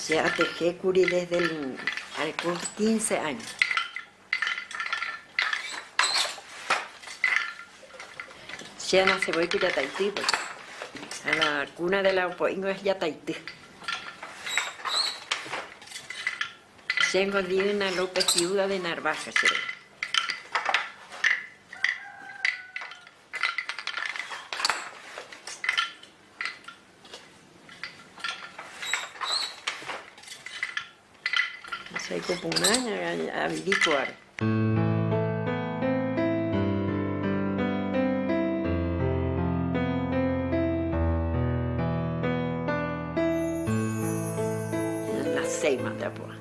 Ya tejé curi desde el 15 años. Ya no se voy que ya taití, pues. A la cuna de la Opoingo es ya taití. Tengo Dina López, viuda de Narvaja, seré. Soy como un año a vivir. Las 6 más de apua.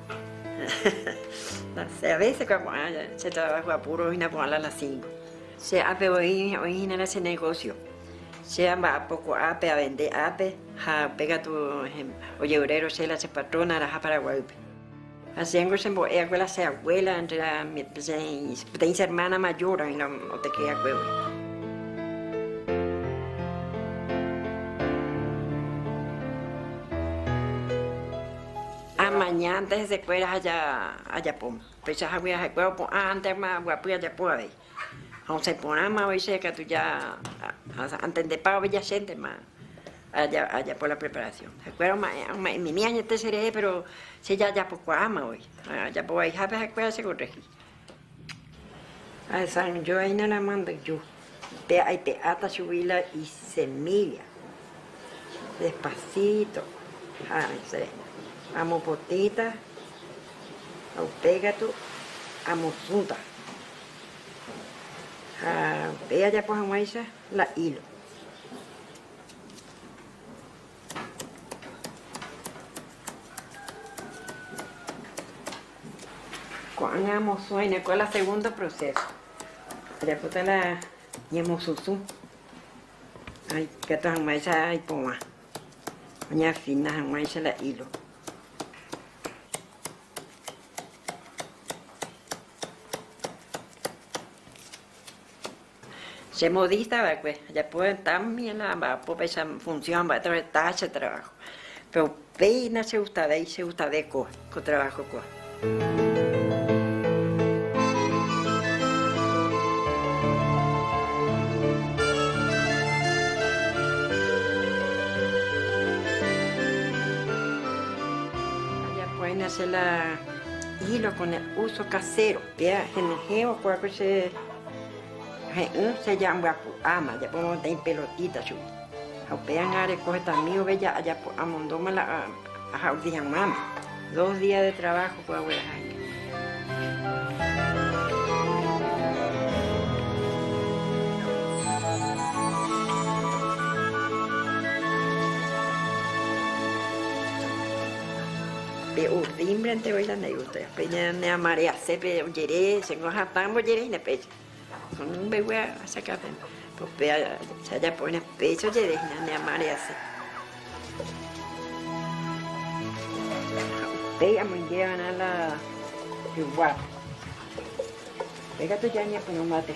A veces como se trabaja a puro y no a las 5. Se hace hoy en ese negocio. Se va a poco ape a vender ape, pega tu oyeurero se la se patrona la Paraguay. Haciendo se voy a la se abuela entre la tengo hermana mayor y no te queda huevo. Mañana antes de que allá pom. Pues ya voy a huevo antes más guapo allá puede. Aún se pone más hoy sé que tú ya antes de pago ya sientes más allá por la preparación. Recuerdo mi niña te seré pero si ya poco ama hoy. Ya por ahí sabes recuerdo se corregí. A San yo ahí no la mando yo. Hay hasta subirla y semilla. Despacito. Ay, seré. Amo potita, au pégatu, amo sunta. Pega ya pues amaisa la hilo. Cuando amo suena, ¿cuál es el segundo proceso? Ya puta la llamo susu. Ay, que tu amaisa ay poma. Mañana fina amaisa la hilo. Se modista, pues, ya pueden también la esa función, va a traer tacha de trabajo. Pero peina se gusta de con trabajo con. Ya pueden hacer la hilo con el uso casero. Vea, en el geo, cuando se llama ama, ya podemos tener pelotitas. Vean a recoger también, bella, allá a Mondoma a Jaudian Mama. 2 días de trabajo por abuela. De urdimbre ante hoy la negusta, peña ne amarea sepe oyere, se nos atamos oyere y ne pecha. Con un bebé a sacar. Pues vea, se haya pone pecho oyere, ne amarea se. Pega muy llevan a la igual. Pega tu yaña pues no mate.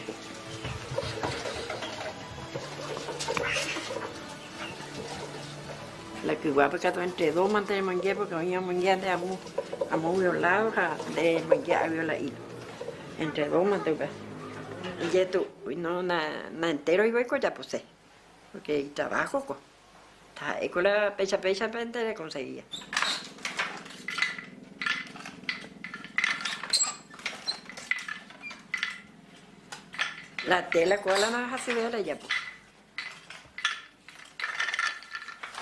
La que guapa que tú entre 2 mantas de mangué porque hoy mangué de amo violado de mangué a viola hilo. Entre 2 mantas y ya tú no na entero y voy con ya pues porque trabajo con la pecha para entera conseguía. La tela cuál la más así de ya pues.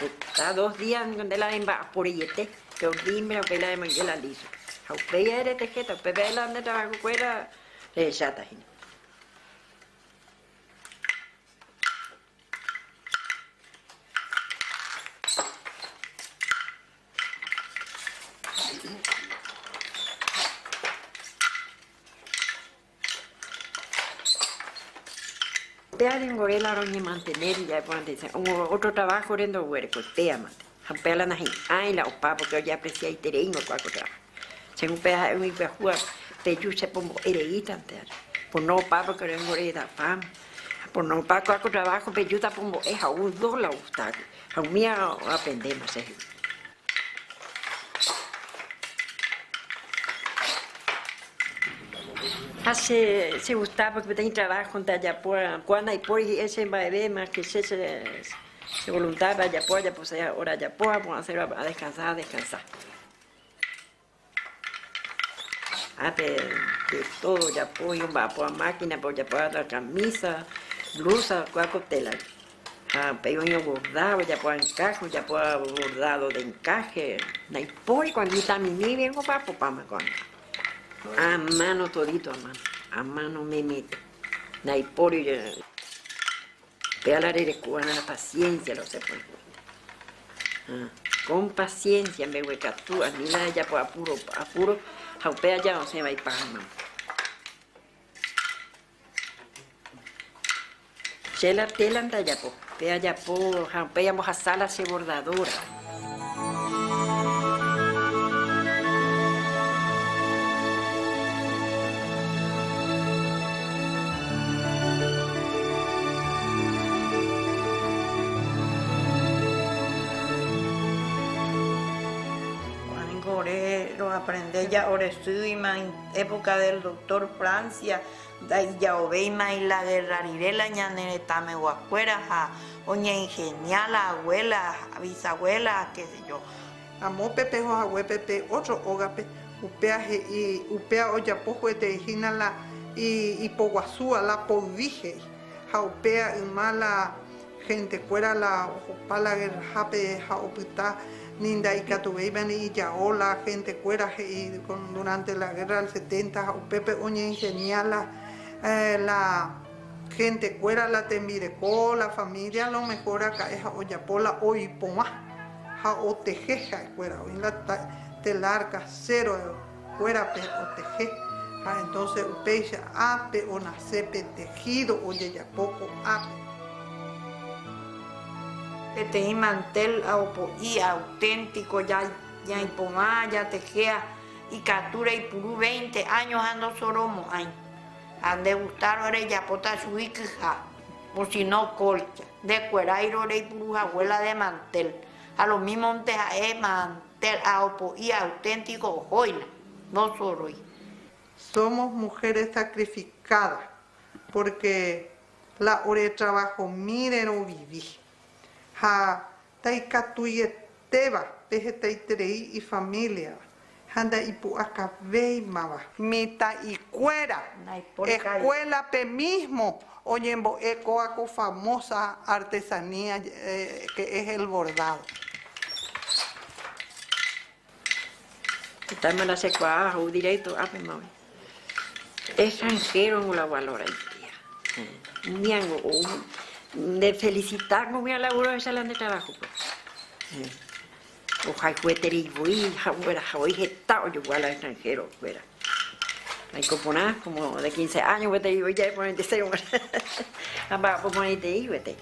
Está 2 días donde la emba por yete, que ordimbre o pela de manguela liso. Aupeya de tejeta, pepe la donde trabajo fuera, le chata. Pea de engorela roñe mantener ya cuando dice otro trabajo rendo huerco pea mate pea la naji ay la opa porque ya aprecia y tereingo cuaco trabajo según pea muy pejua peju se pongo ereita antes por no opa porque no engorela pam por no opa cuaco trabajo peju ta pongo es a un $2 gusta a mí aprendemos Se gustaba porque tenía trabajo con Ayapoa. Cuando hay por ese bebé más que se voluntad Ayapoa, ya pues ahora Ayapoa, vamos a hacer a descansar, a descansar. De todo, Ayapoa, yo va a máquina, pues Ayapoa la camisa, blusa, cualquier tela. Pero yo bordado, Ayapoa encaje, Ayapoa bordado de encaje. No hay por cuando está mi niño, vengo para papá con. A mano todito, a mano me mete. No hay por pero la cubana, la paciencia, lo sé pues. Con paciencia, me hueca tú, a mí la ya por apuro, jaupea ya no se va a ir para mamá. Se la tela anda ya po, pea ya po, jaupea moja sala se bordadora. Lo aprendí ya ahora estoy en época del doctor Francia, ya oveima y la guerra rirela ñanere tame guacuera, oña ingenial, abuela, bisabuela, qué sé yo. Amo pepe ho agüe pepe otro ogape, upea oyapojo de jinala y poguazúa la povije, jaupea y mala gente fuera la ojopala guerra jape jaupita. Ninda y Catubeiban y Yaola, gente fuera durante la guerra del 70, Pepe Oña Ingeniala, la gente fuera la Tembirecó, la familia, a lo mejor acá es Oyapola o Ipoma, Otejeja fuera, hoy la telarca cero fuera pero Oteje, entonces Upecha ape o nacepe tejido, oye ya poco ape. Este mantel y auténtico, ya en Pomá, ya tejea y captura y purú 20 años ando soromo, han de gustar ahora ya pota su hija, por si no colcha, de cuerairo y purú abuela de mantel, a lo mismo un mantel y auténtico, hoyla, no solo. Somos mujeres sacrificadas, porque la hora de trabajo, miren o viví. Taikatuyeteba, vegetaitrei y familia. Handa ipu acabei mava. Mita y cuera. Escuela pe mismo. Oyembo ecoaco famosa artesanía que es el bordado. Estamos en la secuada, o directo, mami. Extranjero no la valora el día. De felicitar con mi laburo de salón de trabajo. Ojalá fueteri voy, fuera hoy jetado yo igual al extranjero fuera. Hay coponas como de 15 años, fueteri voy ya por 26 horas. Ambas por ponerte ahí, fueteri.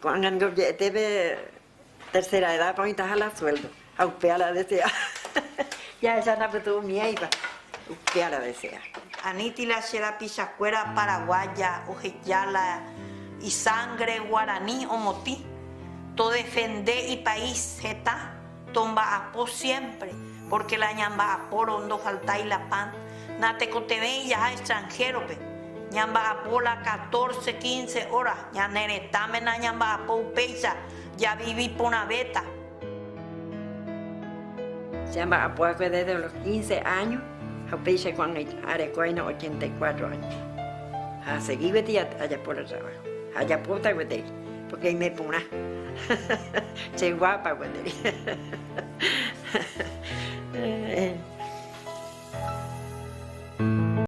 Cuando tuve tercera edad, para mí estaba la sueldo. Aupea la desea. Ya esa no tuvo mi hija. Aupea la desea. Aniti la xera pichacuera paraguaya, ojeyala y sangre guaraní o motí. To defender y país jeta, tomba apo siempre, porque la ñamba apor hondo falta y la pan. Nate coteve ya extranjero pe. Ñamba apola 14, 15 horas, ya neretame na ñamba apo upeisa, ya viví por una beta. Ñamba apo desde los 15 años, upeisa cuando arecoina 84 años. A seguir vete allá por el trabajo, allá por ta vete, porque ahí me puna. Se guapa vete.